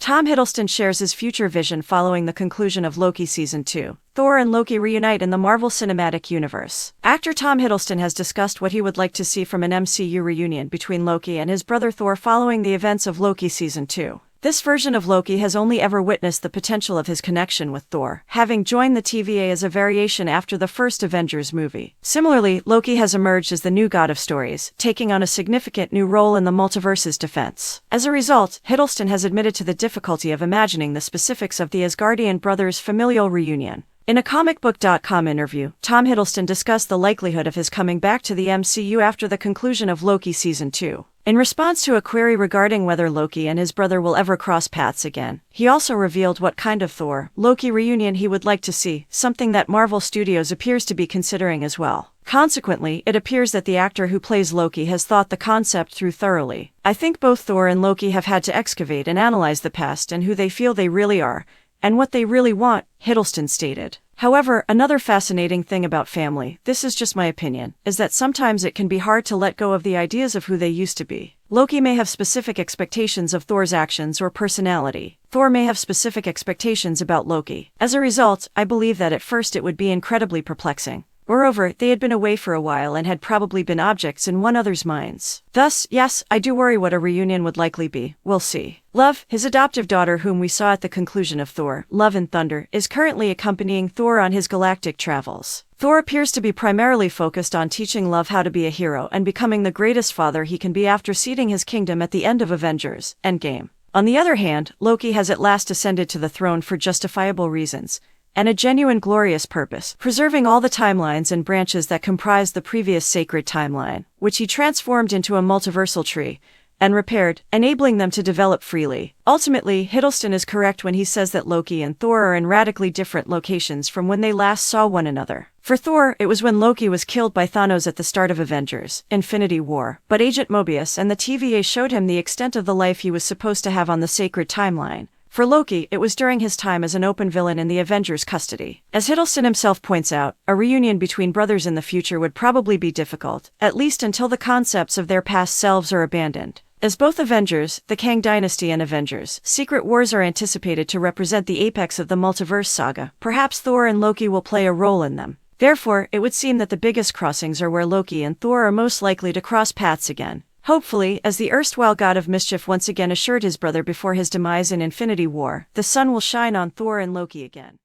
Tom Hiddleston shares his future vision following the conclusion of Loki Season 2. Thor and Loki reunite in the Marvel Cinematic Universe. Actor Tom Hiddleston has discussed what he would like to see from an MCU reunion between Loki and his brother Thor following the events of Loki Season 2. This version of Loki has only ever witnessed the potential of his connection with Thor, having joined the TVA as a variation after the first Avengers movie. Similarly, Loki has emerged as the new god of stories, taking on a significant new role in the multiverse's defense. As a result, Hiddleston has admitted to the difficulty of imagining the specifics of the Asgardian brothers' familial reunion. In a comicbook.com interview, Tom Hiddleston discussed the likelihood of his coming back to the MCU after the conclusion of Loki Season 2. In response to a query regarding whether Loki and his brother will ever cross paths again, he also revealed what kind of Thor-Loki reunion he would like to see, something that Marvel Studios appears to be considering as well. Consequently, it appears that the actor who plays Loki has thought the concept through thoroughly. "I think both Thor and Loki have had to excavate and analyze the past and who they feel they really are, and what they really want," Hiddleston stated. However, another fascinating thing about family, this is just my opinion, is that sometimes it can be hard to let go of the ideas of who they used to be. Loki may have specific expectations of Thor's actions or personality. Thor may have specific expectations about Loki. As a result, I believe that at first it would be incredibly perplexing. Moreover, they had been away for a while and had probably been objects in one another's minds. Thus, yes, I do worry what a reunion would likely be. We'll see. Love, his adoptive daughter whom we saw at the conclusion of Thor, Love and Thunder, is currently accompanying Thor on his galactic travels. Thor appears to be primarily focused on teaching Love how to be a hero and becoming the greatest father he can be after ceding his kingdom at the end of Avengers: Endgame. On the other hand, Loki has at last ascended to the throne for justifiable reasons, and a genuine glorious purpose, preserving all the timelines and branches that comprised the previous sacred timeline, which he transformed into a multiversal tree, and repaired, enabling them to develop freely. Ultimately, Hiddleston is correct when he says that Loki and Thor are in radically different locations from when they last saw one another. For Thor, it was when Loki was killed by Thanos at the start of Avengers: Infinity War, but Agent Mobius and the TVA showed him the extent of the life he was supposed to have on the sacred timeline. For Loki, it was during his time as an open villain in the Avengers' custody. As Hiddleston himself points out, a reunion between brothers in the future would probably be difficult, at least until the concepts of their past selves are abandoned. As both Avengers, the Kang Dynasty and Avengers: Secret Wars are anticipated to represent the apex of the multiverse saga, perhaps Thor and Loki will play a role in them. Therefore, it would seem that the biggest crossings are where Loki and Thor are most likely to cross paths again. Hopefully, as the erstwhile god of mischief once again assured his brother before his demise in Infinity War, the sun will shine on Thor and Loki again.